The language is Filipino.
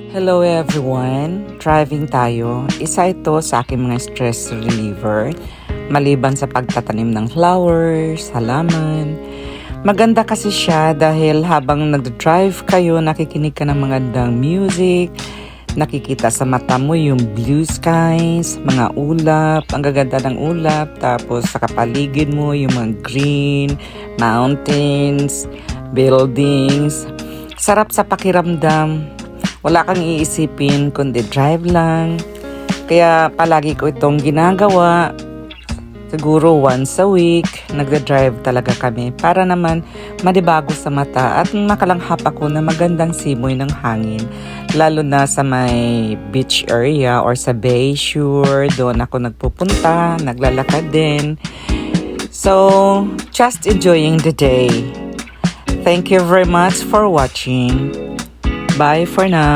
Hello everyone! Driving tayo. Isa ito sa aking mga stress reliever. Maliban sa pagtatanim ng flowers, halaman. Maganda kasi siya dahil habang nag-drive kayo, nakikinig ka ng magandang music, nakikita sa mata mo yung blue skies, mga ulap, ang gaganda ng ulap, tapos sa kapaligid mo yung mga green, mountains, buildings. Sarap sa pakiramdam. Wala kang iisipin kundi drive lang. Kaya palagi ko itong ginagawa. Siguro once a week, nagda-drive talaga kami para naman manibago sa mata at makalanghap ako na magandang simoy ng hangin. Lalo na sa may beach area or sa Bayshore, doon ako nagpupunta, naglalakad din. So, just enjoying the day. Thank you very much for watching. Bye for now.